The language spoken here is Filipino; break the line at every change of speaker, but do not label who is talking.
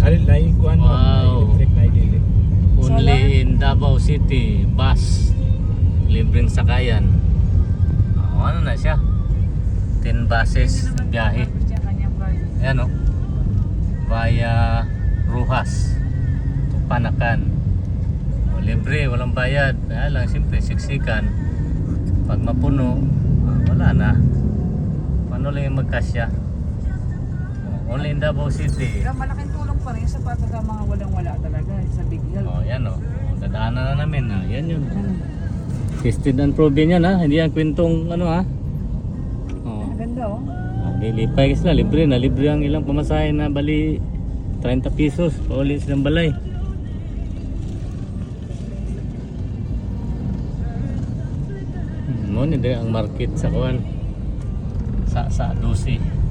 Alin lain ko ano,
Wow.
electric na dili.
Only in Davao City, bus. Libreng sakayan. Ano na siya? 10 buses biyahe. Ayan o. Via Rojas to Panakan. Libre, walang bayad. Kaya lang, siyempre, siksikan. Pag mapuno, wala na. Paano lang yung magkasya? Only in Davao City.
Pero malaking tulong pa rin sa pagka mga walang-wala talaga sa Big Hill.
Yan o. Dadaanan na namin. Yan yun. Tested and proven yan ha. Hindi yan kwentong ano ha.
Ang ganda oh.
Lilipay kasi na. Libre na. Libre ang ilang pamasahe na bali 30 pesos. Pauli silang balay. Mo ni ang market sa kuan. Sa 12.